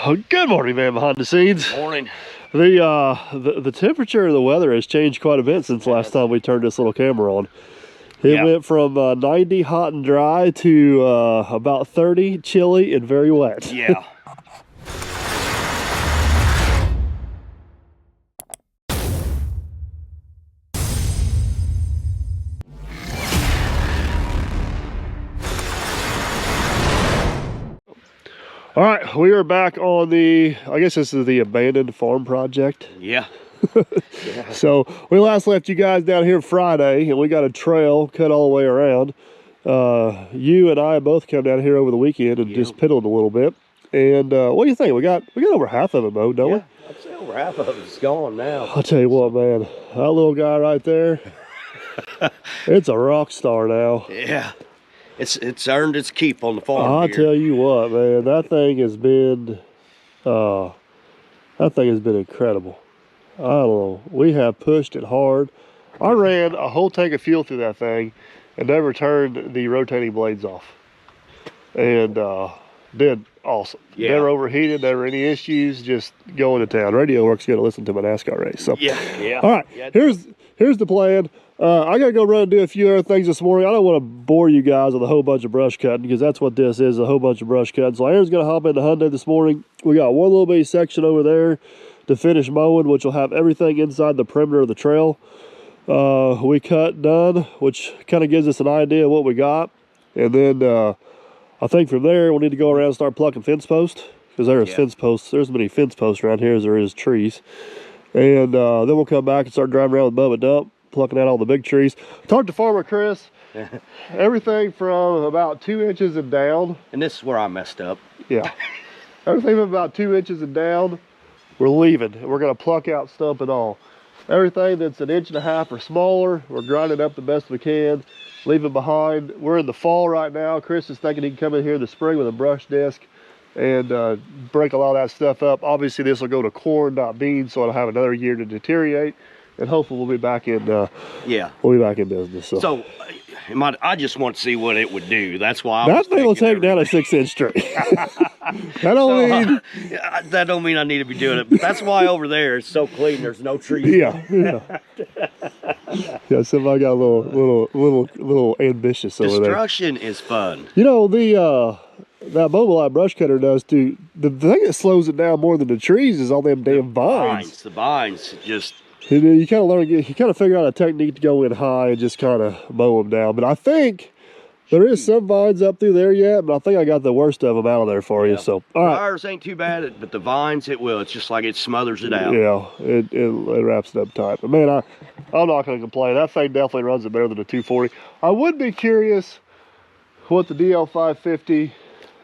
Good morning, man. Behind the scenes. Morning. The temperature of the weather has changed quite a bit since last time we turned this little camera on. It went from 90 hot and dry to about 30 chilly and very wet. Yeah. All right, we are back on the, I guess this is the abandoned farm project. Yeah. So we last left you guys down here Friday, and we got a trail cut all the way around. You and I both come down here over the weekend and just piddled a little bit. And what do you think? We got over half of it mowed, don't we? I'd say over half of it's gone now. I'll tell you what, man, that little guy right there, it's a rock star now. Yeah. It's earned its keep on the farm. I'll tell you what, man, that thing has been incredible. I don't know. We have pushed it hard. I ran a whole tank of fuel through that thing and never turned the rotating blades off. And did awesome. Yeah. Never overheated, never any issues, just going to town. Radio works good to listen to my NASCAR race. So yeah. All right, here's the plan. I gotta go run and do a few other things this morning. I don't want to bore you guys with a whole bunch of brush cutting, because that's what this is, a whole bunch of brush cutting. So Aaron's gonna hop into Hyundai this morning. We got one little bitty section over there to finish mowing, which will have everything inside the perimeter of the trail. We cut done, which kind of gives us an idea of what we got. And then I think from there we'll need to go around and start plucking fence posts, because there's fence posts. There's as many fence posts around here as there is trees. And then we'll come back and start driving around with Bubba Dump, plucking out all the big trees. Talked to Farmer Chris. Everything from about 2 inches and down. And this is where I messed up. Yeah. Everything from about 2 inches and down, we're leaving. We're going to pluck out, stump it all. Everything that's 1.5 inches or smaller, we're grinding up the best we can, leave it behind. We're in the fall right now. Chris is thinking he can come in here in the spring with a brush disc and break a lot of that stuff up. Obviously, this will go to corn, not beans, so it'll have another year to deteriorate. And hopefully we'll be back in we'll be back in business. So I just want to see what it would do. That's why that thing will take down a 6-inch tree. That don't mean I need to be doing it, but that's why over there it's so clean. There's no trees. Yeah. Somebody got a little ambitious over there. Destruction is fun. You know, that Mobileye brush cutter does too. The thing that slows it down more than the trees is all them damn vines. The vines just. You kind of learn, you kind of figure out a technique to go in high and just kind of mow them down. But I think there is some vines up through there yet, but I think I got the worst of them out of there for you. So, all right. Briars ain't too bad, but the vines, it will. It's just like it smothers it out. Yeah, it wraps it up tight. But man, I'm not going to complain. That thing definitely runs it better than a 240. I would be curious what the DL550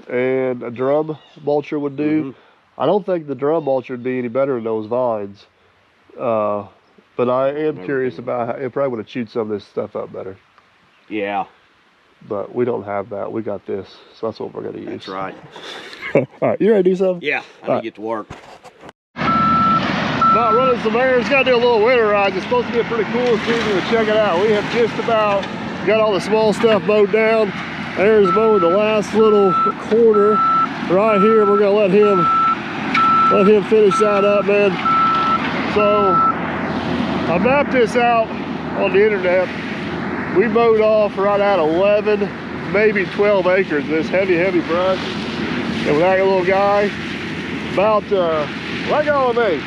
and a drum mulcher would do. I don't think the drum mulcher would be any better than those vines. But I am curious about how it probably would have chewed some of this stuff up better. Yeah. But we don't have that. We got this. So that's what we're going to use. That's right. All right, you ready to do something? Yeah, I need to get to work. Not running some errands. Got to do a little winterize. It's supposed to get pretty cool this evening. To check it out. We have just about got all the small stuff mowed down. Aaron's mowing the last little corner right here. We're going to let him finish that up, man. So I mapped this out on the internet. We mowed off right at 11, maybe 12 acres of this heavy brush. And with that little guy, about, let go of me.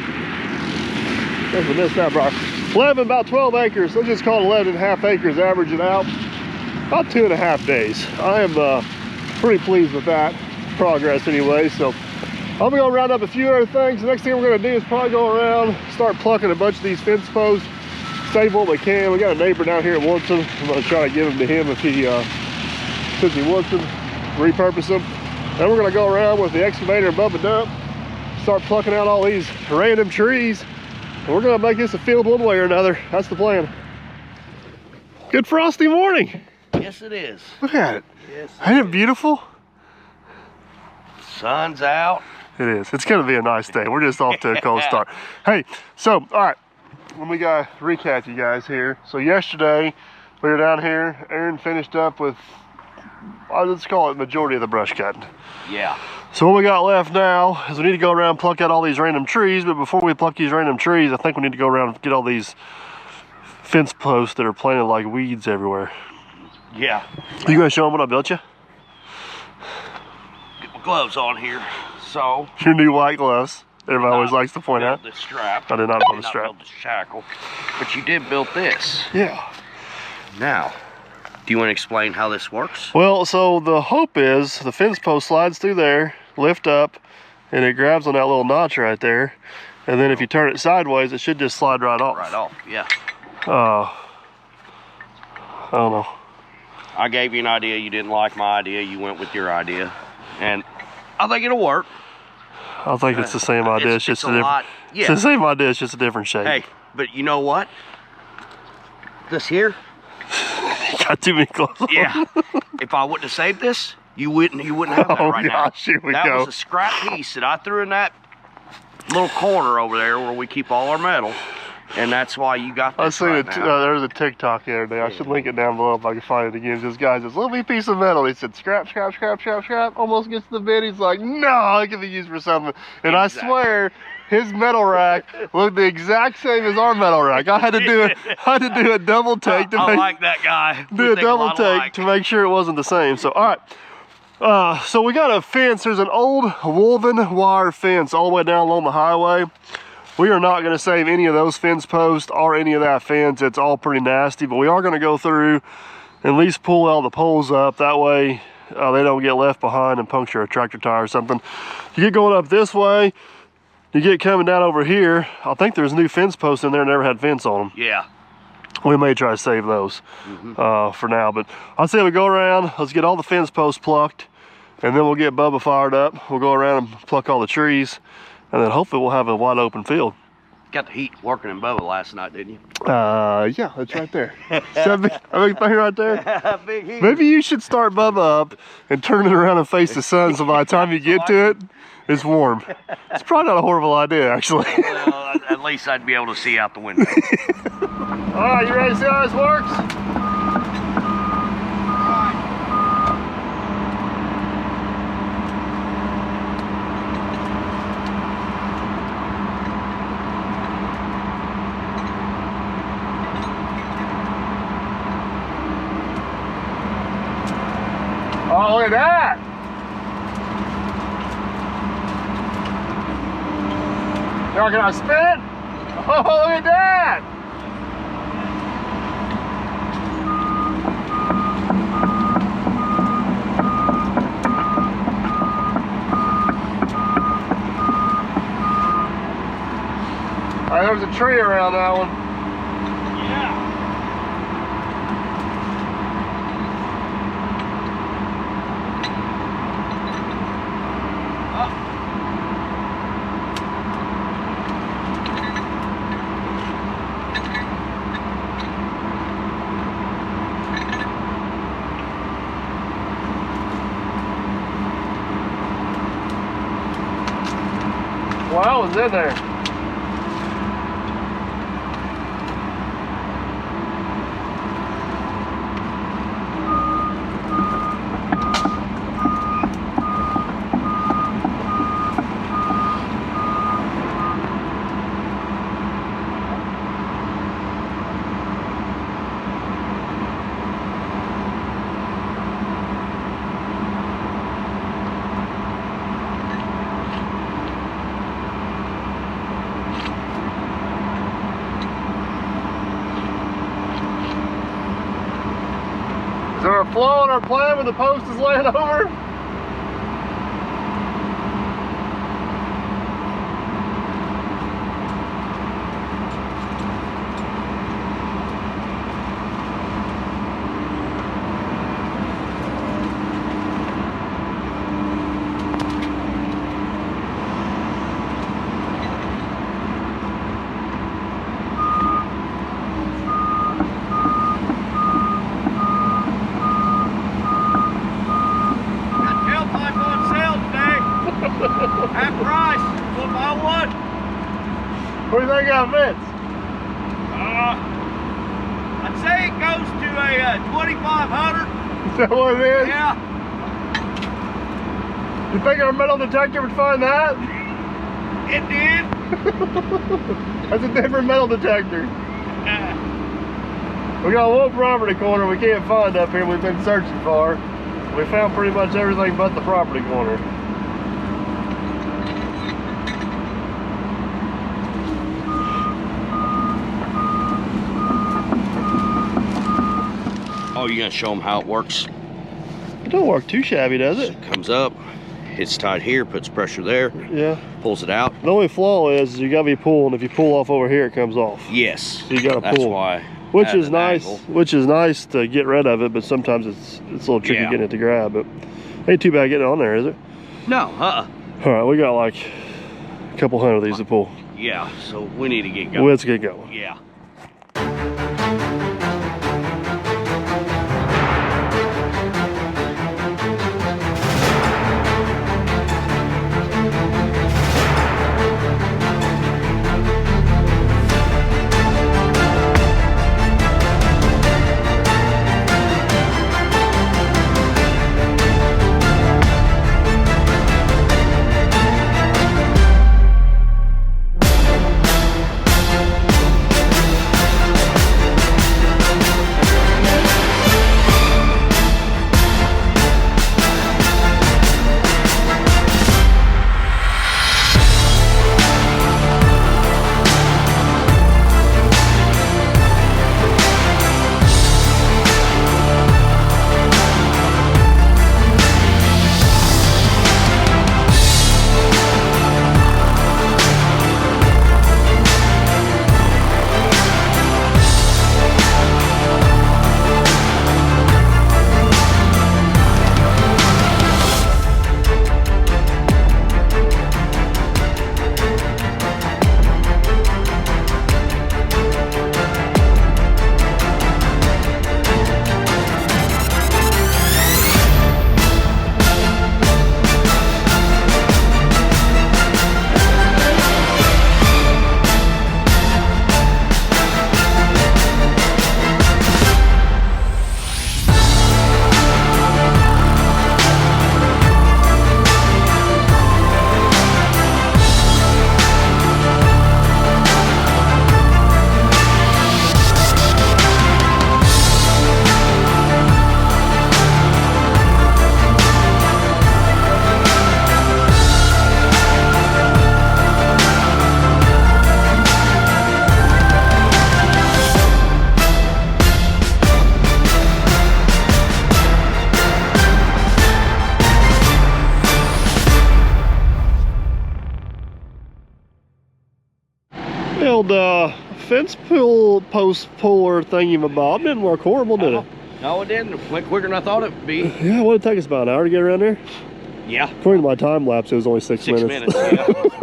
Thanks for missing that, bro. 11, about 12 acres. Let's just call it 11.5 acres, averaging out about 2.5 days. I am pretty pleased with that progress anyway. So I'm gonna go round up a few other things. The next thing we're gonna do is probably go around, start plucking a bunch of these fence posts, save what we can. We got a neighbor down here that wants them. I'm gonna try to give them to him if since he wants them, repurpose them. Then we're gonna go around with the excavator and Bubba Dump, start plucking out all these random trees. And we're gonna make this a field one way or another. That's the plan. Good frosty morning. Yes, it is. Look at it. Yes. Ain't it beautiful? Sun's out. It is. It's going to be a nice day. We're just off to a cold start. Hey, so, all right. Let me recap you guys here. So yesterday, we were down here. Aaron finished up with, let's call it majority of the brush cutting. Yeah. So what we got left now is we need to go around and pluck out all these random trees, but before we pluck these random trees, I think we need to go around and get all these fence posts that are planted like weeds everywhere. Yeah. You gonna show them what I built you? Get my gloves on here. So your new white gloves. Everybody always likes to point out. The strap. I did not build the strap. Build the shackle, but you did build this. Yeah. Now, do you want to explain how this works? Well, so the hope is the fence post slides through there, lift up, and it grabs on that little notch right there. And then if you turn it sideways, it should just slide right off. Right off, yeah. I don't know. I gave you an idea. You didn't like my idea. You went with your idea, and I think it'll work. I think it's the same idea. It's just a different. Yeah. It's the same idea. It's just a different shape. Hey, but you know what? This here. Got too many clothes on. Yeah. If I wouldn't have saved this, you wouldn't have that right now. Here we that go. was a scrap piece that I threw in that little corner over there where we keep all our metal. And that's why you got this. I seen there was a TikTok the other day. I should link it down below if I can find it again. This guy says, little piece of metal. He said, scrap, scrap, scrap, scrap, scrap. Almost gets to the bit. He's like, no, it can be used for something. And exactly. I swear, his metal rack looked the exact same as our metal rack. I had to do a double take to I like that guy. Do a double take to make sure it wasn't the same. So, all right. So we got a fence. There's an old woven wire fence all the way down along the highway. We are not going to save any of those fence posts or any of that fence. It's all pretty nasty, but we are going to go through and at least pull all the poles up. That way they don't get left behind and puncture a tractor tire or something. You get going up this way, you get coming down over here. I think there's new fence posts in there, never had fence on them. Yeah. We may try to save those for now, but I'll say we go around, let's get all the fence posts plucked, and then we'll get Bubba fired up. We'll go around and pluck all the trees. And then hopefully we'll have a wide open field. Got the heat working in Bubba last night, didn't you? Yeah, that's right there. Is that a big thing right there? Big heat. Maybe you should start Bubba up and turn it around and face the sun so by the time you get to it, it's warm. It's probably not a horrible idea, actually. Well, at least I'd be able to see out the window. All right, you ready to see how this works? Oh, look at that! Y'all, can I spin? Oh, look at that! All right, there's a tree around that one. Yeah. Well, that one's in there. Is there a flaw in our plan when the post is laying over? Half price, 1x1. What do you think of fence? I'd say it goes to a 2,500. Is that what it is? Yeah. You think our metal detector would find that? It did. That's a different metal detector. We got one property corner we can't find up here we've been searching for. We found pretty much everything but the property corner. Oh, you gonna show them how it works? It don't work too shabby, does it? It comes up, it's tied here, puts pressure there. Yeah. Pulls it out. The only flaw is you gotta be pulling. If you pull off over here, it comes off. Yes. So you gotta That's pull. why. Which at is an nice. angle. Which is nice to get rid of it, but sometimes it's a little tricky Yeah. getting it to grab. But ain't too bad getting it on there, is it? No, All right, we got like a couple hundred of these to pull. Yeah, so we need to get going. Let's get going. Yeah. The old fence post puller thingy-mabob didn't work horrible, did it? No, it didn't. It went quicker than I thought it would be. Yeah, what did it take us about an hour to get around there? Yeah. According to my time lapse, it was only 6 minutes. 6 minutes,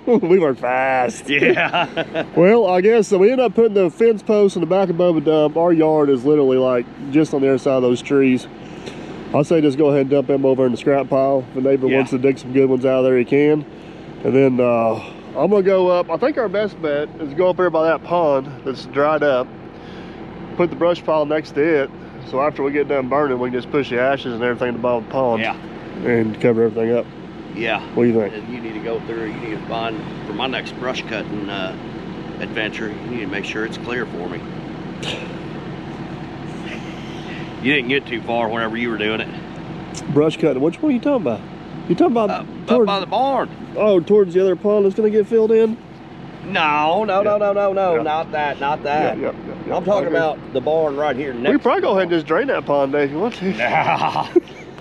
yeah. We were fast. Yeah. Well, I guess so. We ended up putting the fence post in the back of Bubba Dump. Our yard is literally like just on the other side of those trees. I say just go ahead and dump them over in the scrap pile. If the neighbor wants to dig some good ones out of there, he can. And then I'm gonna go up. I think our best bet is to go up there by that pond that's dried up, put the brush pile next to it, so after we get done burning, we can just push the ashes and everything to the bottom of the pond. Yeah. And cover everything up. Yeah. What do you think? And you need to go through, you need to find, for my next brush cutting adventure, you need to make sure it's clear for me. You didn't get too far whenever you were doing it. Brush cutting, which one are you talking about? You talking about Up by the barn. Oh, towards the other pond that's gonna get filled in? No, Yeah. not that. Yeah. I'm talking about the barn right here next. We could probably go ahead and just drain that pond, Dave, if you want to.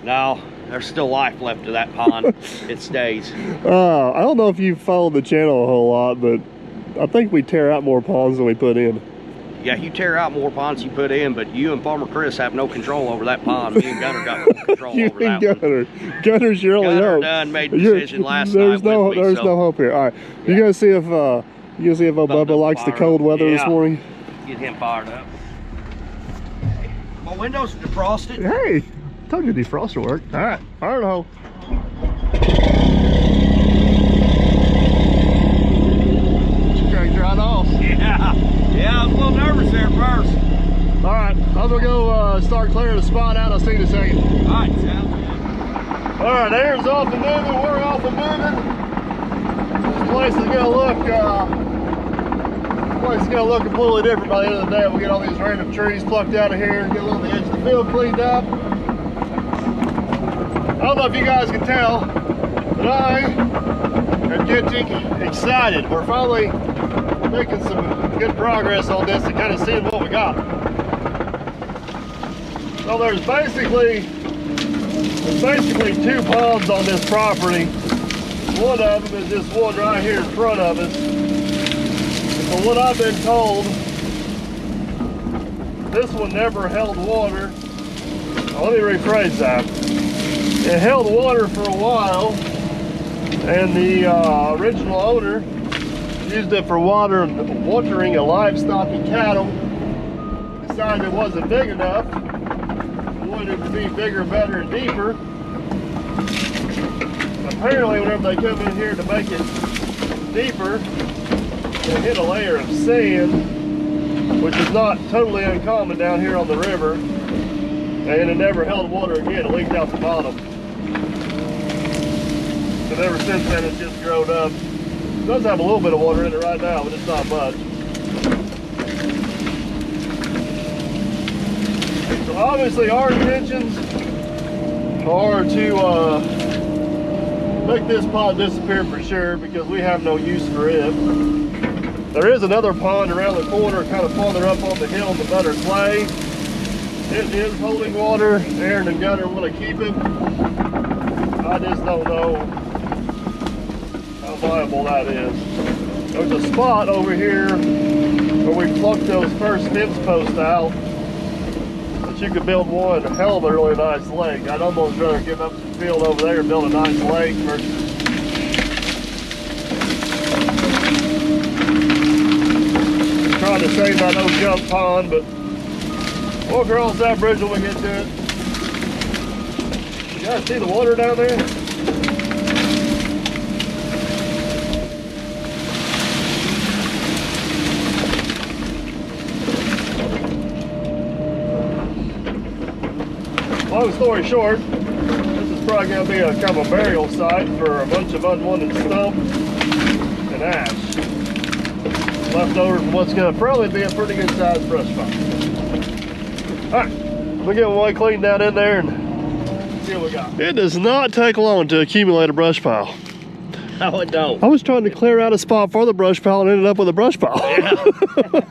No, there's still life left to that pond. It stays. I don't know if you followed the channel a whole lot, but I think we tear out more ponds than we put in. Yeah, you tear out more ponds you put in, but you and Farmer Chris have no control over that pond. Me and Gunner got full control You over that and one. Gunner's your only Gunner hope. done made the decision last there's night no, with me, There's so. no hope here. All right, you gonna see if Bubba likes the fire cold up. weather this Yeah. morning? Get him fired up. My windows are defrosted. Hey, told you the defroster worked. All right, fire in the hole. Cranked right off. Yeah, I was a little nervous there first. All right, I'm gonna go start clearing the spot out. I'll see you in a second. All right, sounds good. All right, there's Water's off and moving, we're off and moving. This place is gonna look completely different by the end of the day. We'll get all these random trees plucked out of here and get a little of the edge of the field cleaned up. I don't know if you guys can tell, but I am getting excited. We're finally making some good progress on this and kind of seeing what we got. So there's basically two ponds on this property. One of them is this one right here in front of us. From what I've been told, this one never held water. Now, let me rephrase that. It held water for a while, and the original owner used it for watering a livestock and cattle. Decided it wasn't big enough. Wanted it to be bigger, better, and deeper. Apparently, whenever they come in here to make it deeper, they hit a layer of sand, which is not totally uncommon down here on the river, and it never held water again. It leaked out the bottom. And ever since then, it's just grown up. It does have a little bit of water in it right now, but it's not much. So obviously our intentions are to make this pond disappear for sure, because we have no use for it. There is another pond around the corner, kind of farther up on the hill, the better clay. It is holding water. Aaron and Gunner want to keep it. I just don't know how viable that is. There's a spot over here where we plucked those first fence posts out that you could build one hell of a really nice lake. I'd almost rather give up some field over there and build a nice lake versus trying to save that old junk pond, but we'll cross that bridge when we get to it. You guys see the water down there? Long story short, this is probably going to be a kind of a burial site for a bunch of unwanted stumps and ash. Left over from what's going to probably be a pretty good sized brush pile. Alright, we'll get one cleaned out in there and see what we got. It does not take long to accumulate a brush pile. No, it don't. I was trying to clear out a spot for the brush pile and ended up with a brush pile. Yeah.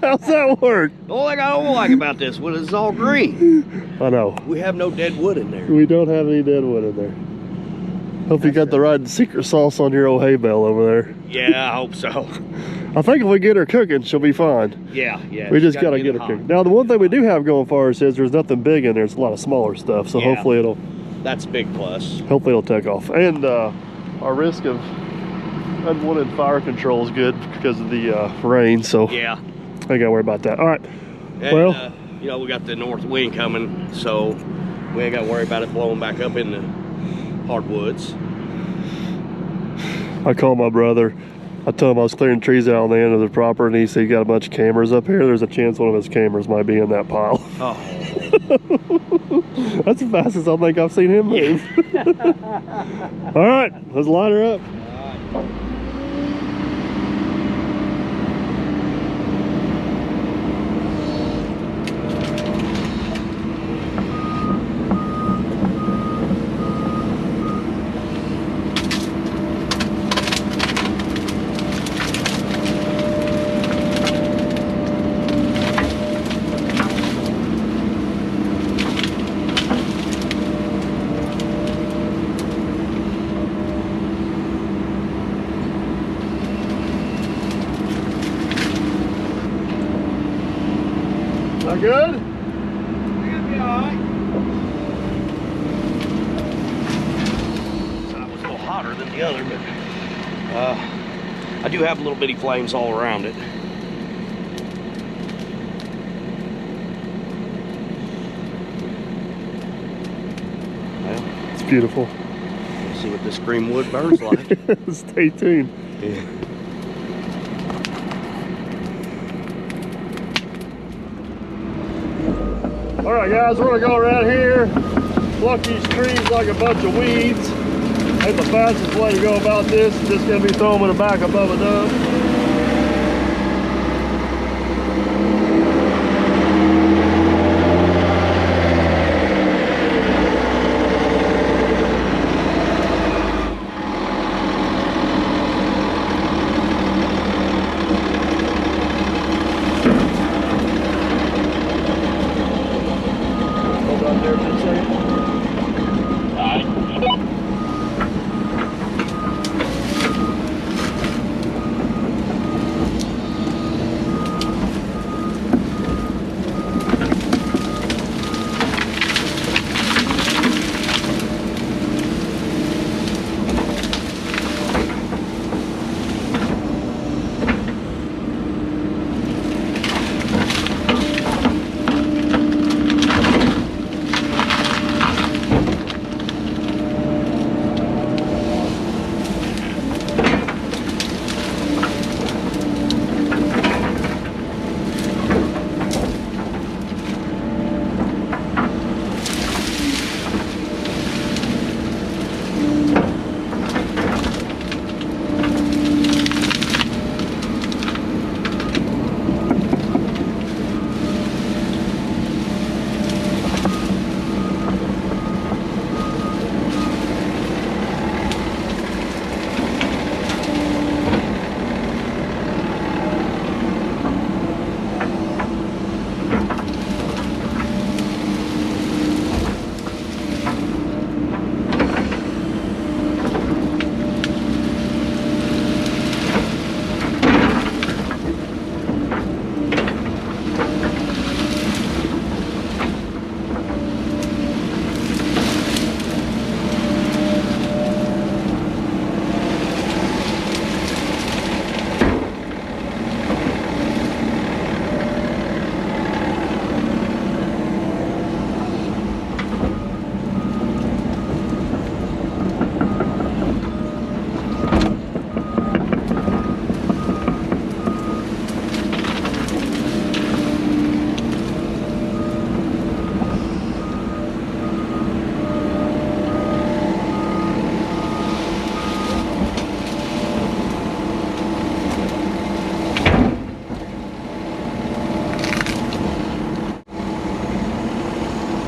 How's that work? The only thing I don't like about this one is it's all green. I know. We have no dead wood in there. We don't have any dead wood in there. Hope you got the right secret sauce on your old hay bale over there. Yeah, I hope so. I think if we get her cooking, she'll be fine. Yeah. We just gotta get her cooking. Now, the one thing we do have going for us is there's nothing big in there. It's a lot of smaller stuff. So hopefully that's a big plus. Hopefully it'll take off. And our risk of unwanted fire control is good because of the rain. So yeah, I ain't gotta worry about that. All right. And, well, you know, we got the north wind coming, so we ain't got to worry about it blowing back up in the hardwoods. I called my brother. I told him I was clearing trees out on the end of the property, and he said he got a bunch of cameras up here. There's a chance one of his cameras might be in that pile. Oh. That's the fastest I think I've seen him move. All right, let's line her up. Good? It's gonna be alright. Side was a little hotter than the other, but I do have little bitty flames all around it. Well, it's beautiful. Let's see what this green wood burns like. Stay tuned. Yeah. All right, guys, we're gonna go around here, pluck these trees like a bunch of weeds, think the fastest way to go about this is just going to be throwing them in the back above a dump. Hold on there for a second.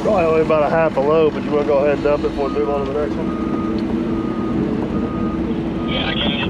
Probably only about a half a load, but you want to go ahead and dump it before we move on to the next one? Yeah, I can.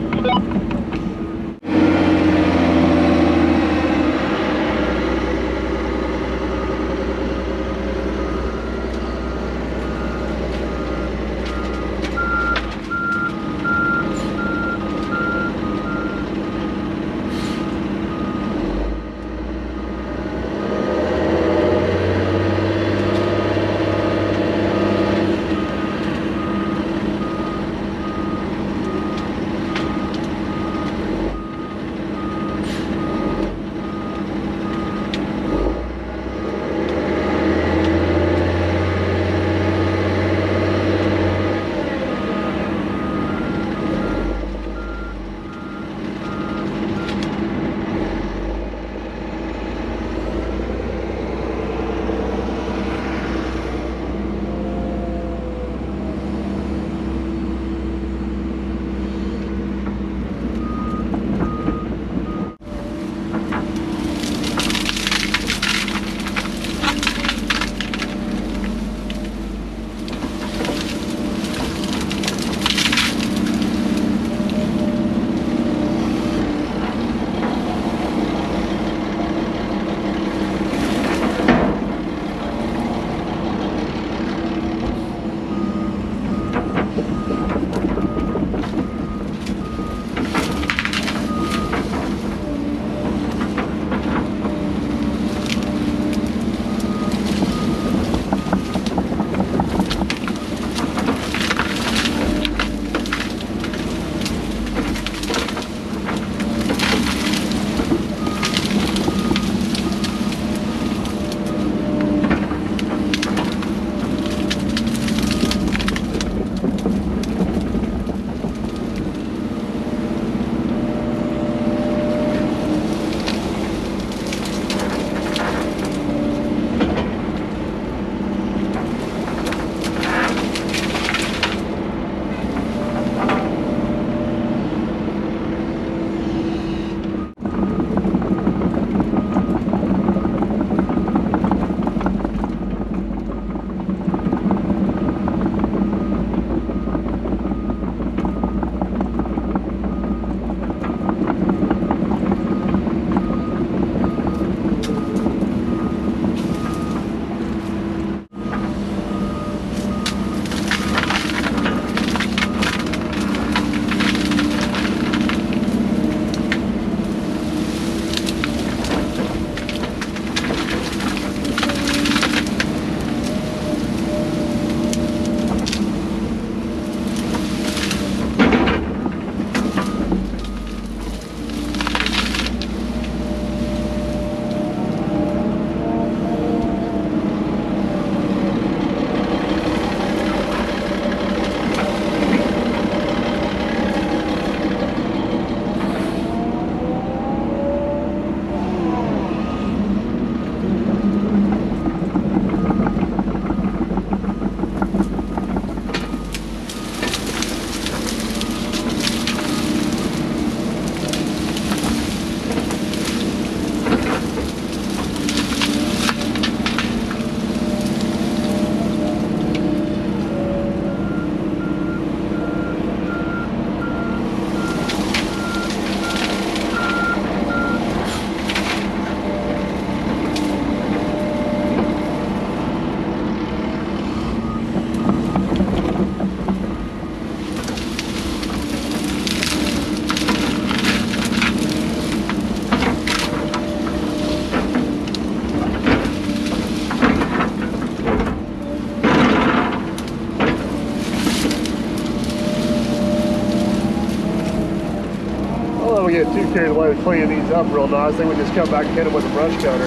we get too carried away with cleaning these up real nice. Then we just come back and hit them with a brush cutter.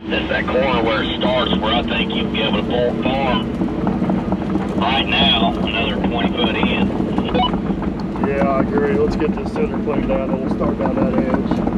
This is that corner where it starts, where I think you'll be able to pull farm right now, another 20 foot in. Yeah, I agree. Let's get this center cleaned out and we'll start down that edge.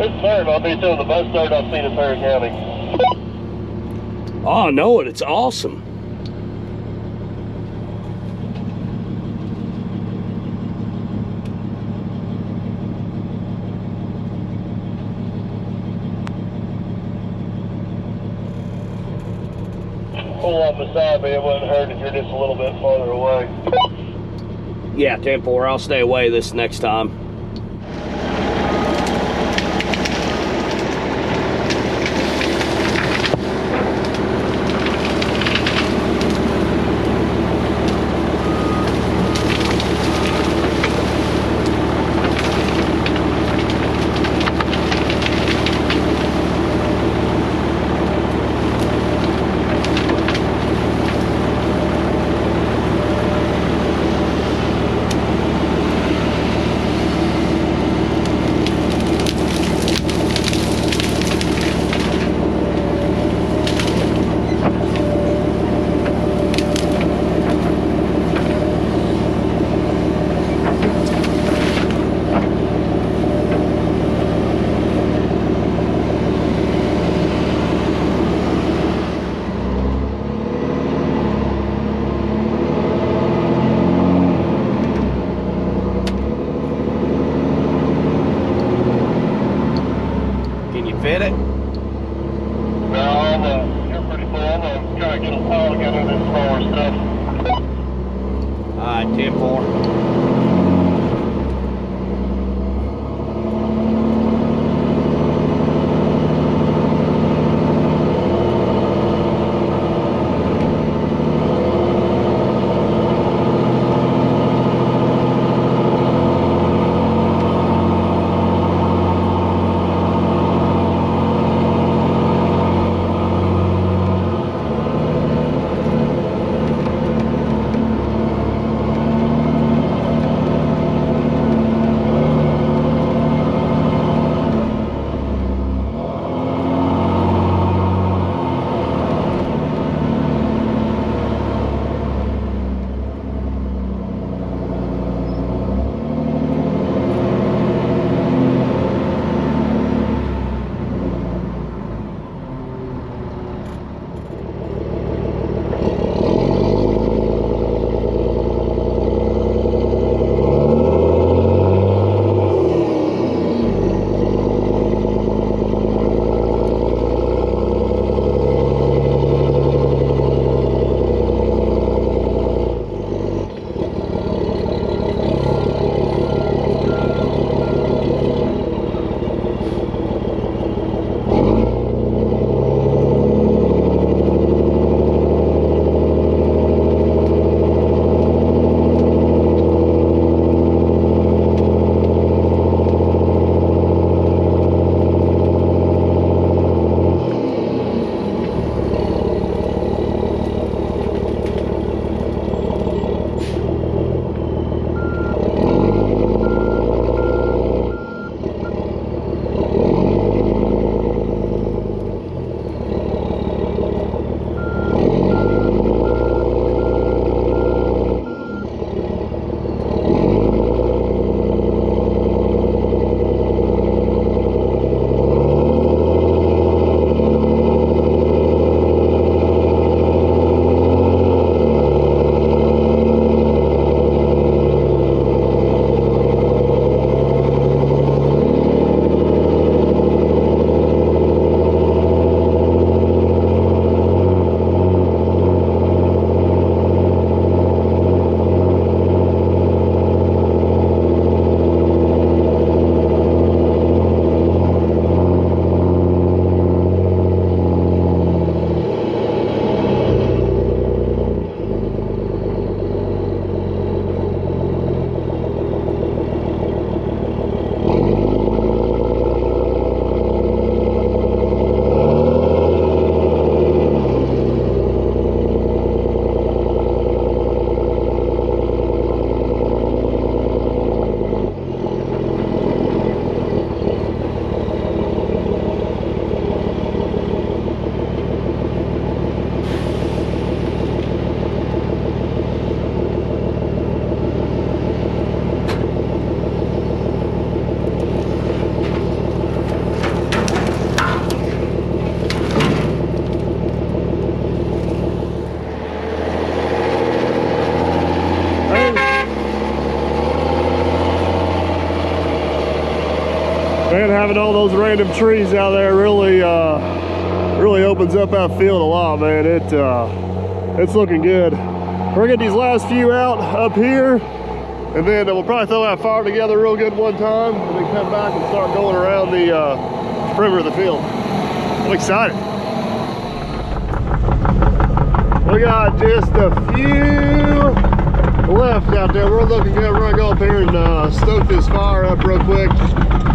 It's third. I'll be telling the best third I've seen in Perry County. Oh, I know it. It's awesome. Pull up beside me. It wouldn't hurt if you're just a little bit farther away. Yeah, 10-4. I'll stay away this next time. Fit it? No, you're pretty full. I'm gonna try to get a pile together this smaller stuff. All right, 10-4. having all those random trees out there really really opens up that field a lot, man. It's looking good. We're gonna get these last few out up here, and then we'll probably throw that fire together real good one time, and then come back and start going around the perimeter of the field. I'm excited. We got just a few left out there. We're looking good. We're gonna go up here and stoke this fire up real quick.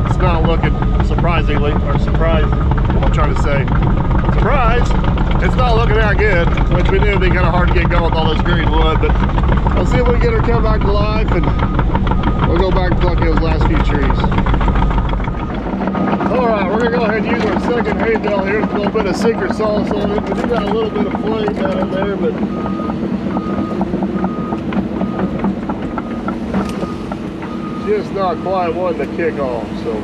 It's not looking surprisingly, or surprise, what I'm trying to say. Surprise! It's not looking that good, which we knew it'd be kind of hard to get going with all this green wood, but I'll see if we can get her come back to life, and we'll go back and pluck those last few trees. All right, we're gonna go ahead and use our second hay bale here with a little bit of secret sauce on it. We do got a little bit of flame down in there, but just not quite one to kick off, so.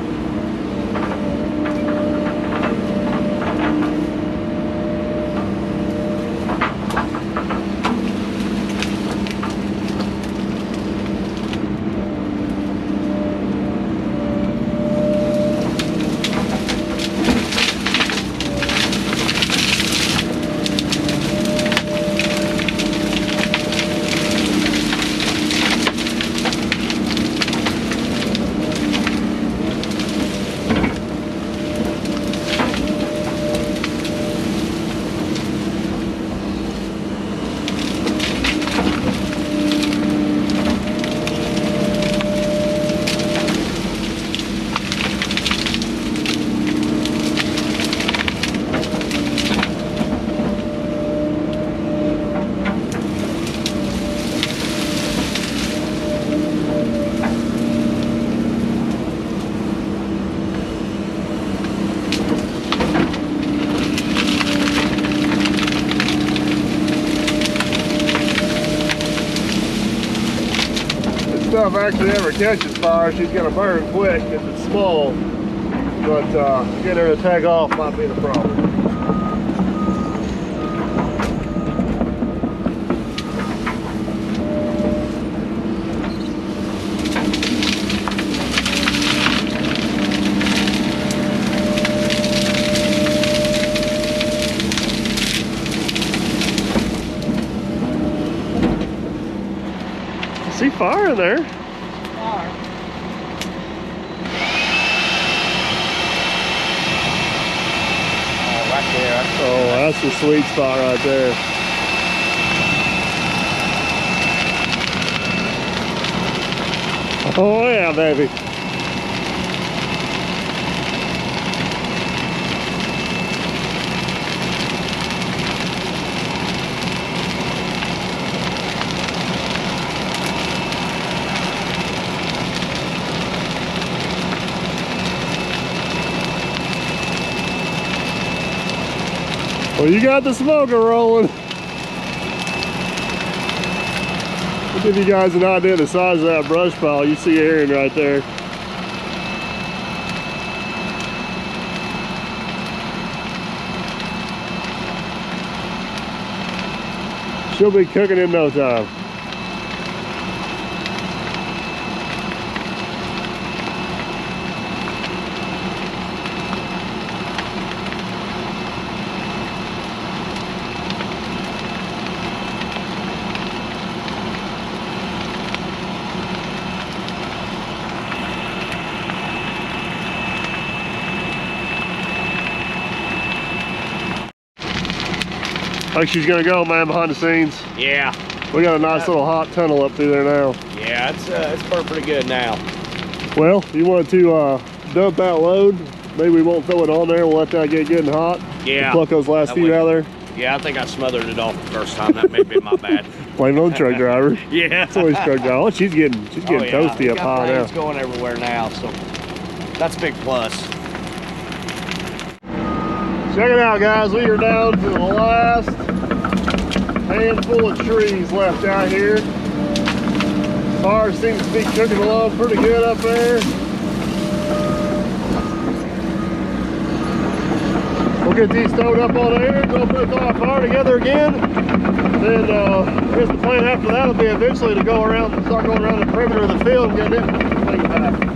Stuff actually ever catches fire, she's gonna burn quick if it's small, but getting her to take off might be the problem. See fire in there. Fire. Oh, right there. Oh, that's the sweet spot right there. Oh yeah, baby. Well, you got the smoker rolling. I'll give you guys an idea of the size of that brush pile. You see Erin right there. She'll be cooking in no time. Like she's gonna go, man, behind the scenes. Yeah. We got a nice little hot tunnel up through there now. Yeah, it's burnt pretty good now. Well, you want to dump that load? Maybe we won't throw it on there. We'll let that get good and hot. Yeah. Pluck those last few out of there. Yeah, I think I smothered it off the first time. That may be my bad. Blame it on the truck driver. Yeah. It's always truck driver. Oh, she's getting toasty up high now. It's going everywhere now, so that's a big plus. Check it out, guys. We are down to the last handful of trees left out here. Fire seems to be cooking along pretty good up there. We'll get these stowed up on there, go put our fire together again. Then I guess the plan after that will be eventually to go around and start going around the perimeter of the field and get it back.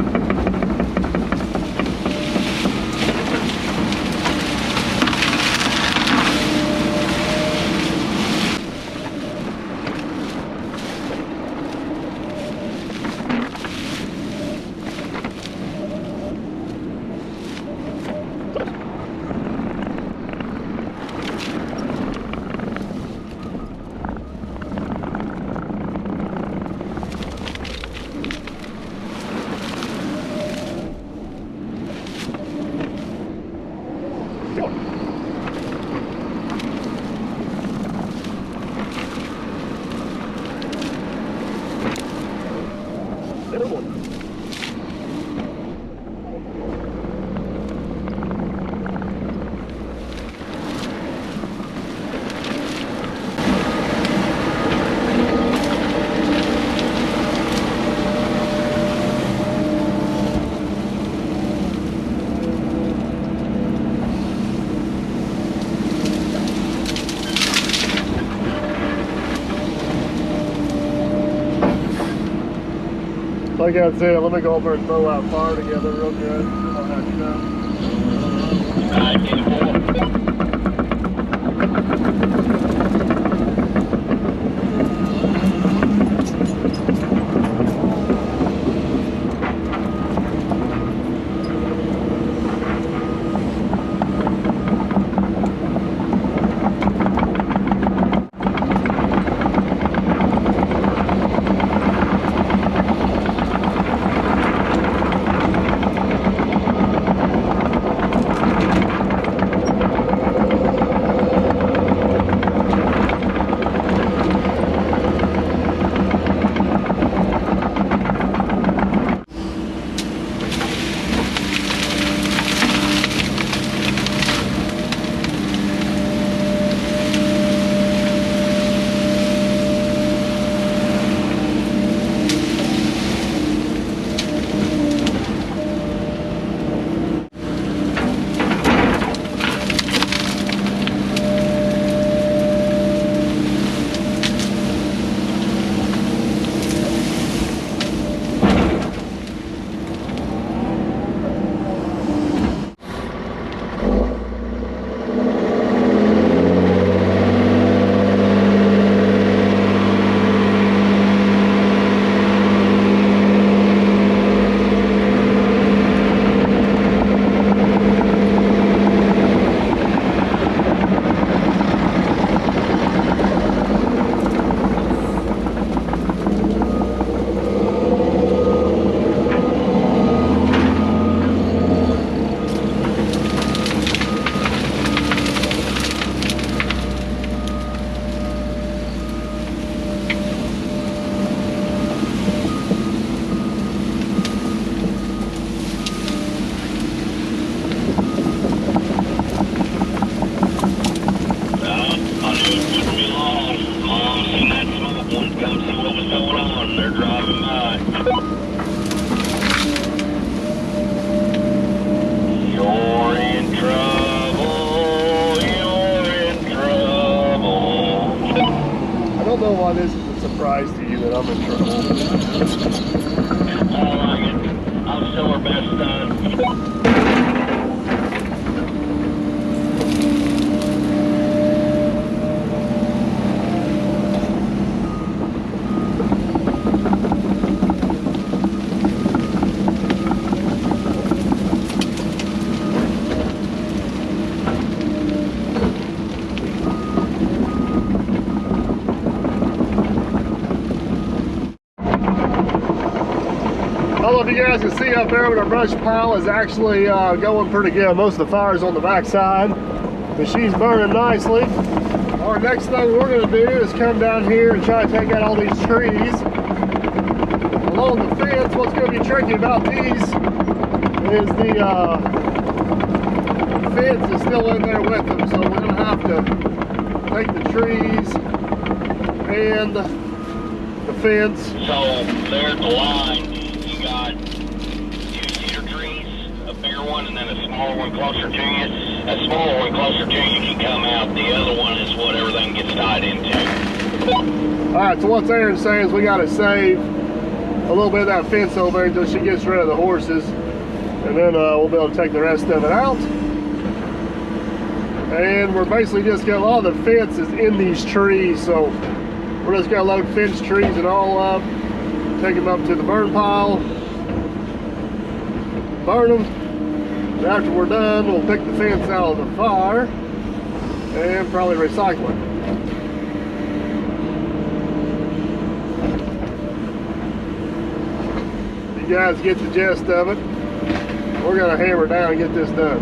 good one. Like I said, let me go over and throw out fire together real good. I'll have you know. Alright, 10-4. Why this is a surprise to you that I'm in trouble. I like it. I'm still our best son. I don't know if you guys can see up there, but our brush pile is actually going pretty good. Most of the fire's on the back side. The she's burning nicely. Our next thing we're going to do is come down here and try to take out all these trees along the fence. What's going to be tricky about these is the fence is still in there with them, so we're going to have to take the trees and the fence. So there's the line. You got 2 cedar trees, a bigger one, and then a smaller one closer to you. A smaller one closer to you can come out. The other one is what everything gets tied into. Alright, so what's Aaron's saying is we got to save a little bit of that fence over there until she gets rid of the horses. And then we'll be able to take the rest of it out. And we're basically just got a lot of the fence is in these trees, so we're just gonna load fence trees and all up, take them up to the burn pile, burn them. And after we're done, we'll pick the fence out of the fire and probably recycle it. You guys get the gist of it. We're gonna hammer down and get this done.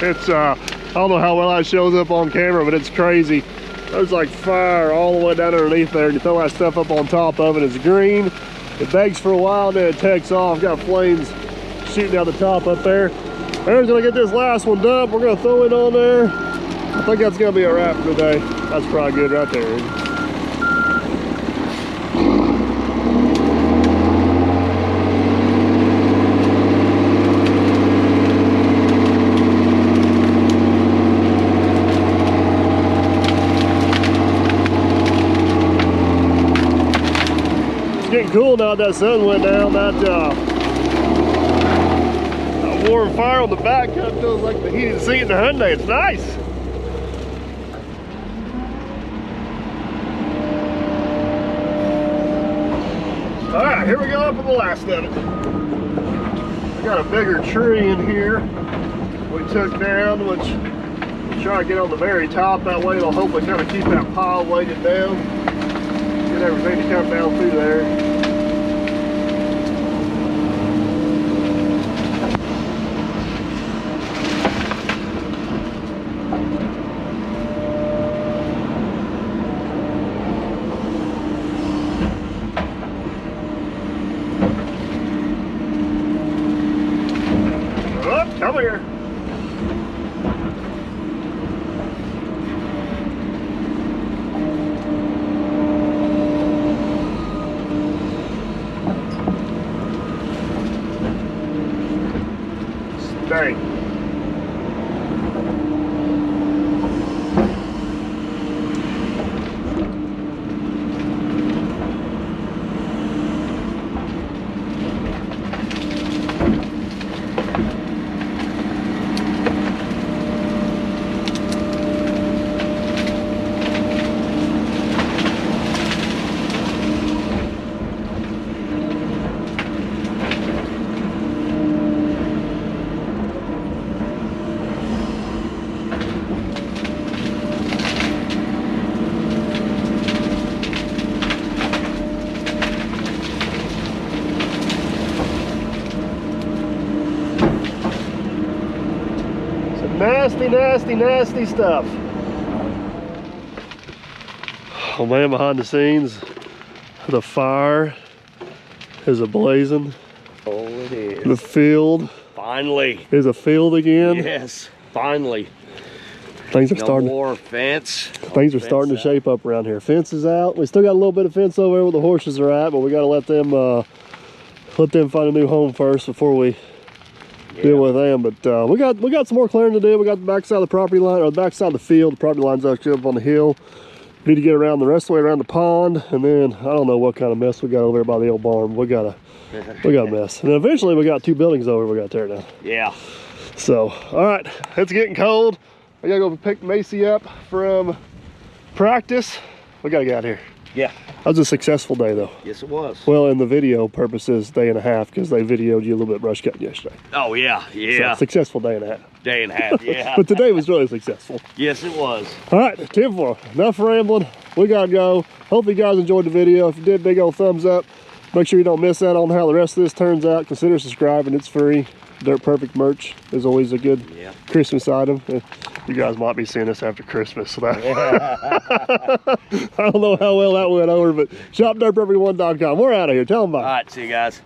It's I don't know how well that shows up on camera, but it's crazy. There's like fire all the way down underneath there, and you throw that stuff up on top of it. It's green. It bakes for a while, then it takes off. Got flames shooting down the top up there. Aaron's gonna get this last one dumped. We're gonna throw it on there. I think that's gonna be a wrap for today. That's probably good right there. It's getting cool now that sun went down. That warm fire on the back kind of feels like the heated seat in the Hyundai. It's nice. All right, here we go up for the last of it. We got a bigger tree in here we took down, which we'll try to get on the very top. That way it'll hopefully kind of keep that pile weighted down. Get everything to come down through there. Come here. Stay. Nasty, nasty, nasty stuff. Oh man, behind the scenes, the fire is ablazing. Oh, it is. The field Finally. is a field again. Yes, finally. Things are No starting. more fence. Things are starting to shape up around here. Fence is out. We still got a little bit of fence over there where the horses are at, but we got to let them find a new home first before we deal with them. But we got some more clearing to do. We got the back side of the property line, or the back side of the field. The property line's actually up on the hill. We need to get around the rest of the way around the pond, and then I don't know what kind of mess we got over there by the old barn. We got a mess, and then eventually we got two buildings over we got to tear down. Yeah. So all right, it's getting cold. I gotta go pick Macy up from practice. We gotta get out of here. Yeah. That was a successful day though. Yes, it was. Well, in the video purposes, day and a half, because they videoed you a little bit brush cutting yesterday. Oh, yeah. Yeah. So, successful day and a half. Day and a half, yeah. But today was really successful. Yes, it was. All right, 10-4. Enough rambling. We gotta go. Hope you guys enjoyed the video. If you did, big old thumbs up. Make sure you don't miss out on how the rest of this turns out. Consider subscribing. It's free. Dirt Perfect merch is always a good Christmas item. You guys might be seeing this after Christmas, so that I don't know how well that went over, but shopdirtperfect1.com. We're out of here. Tell them bye. All right, see you guys.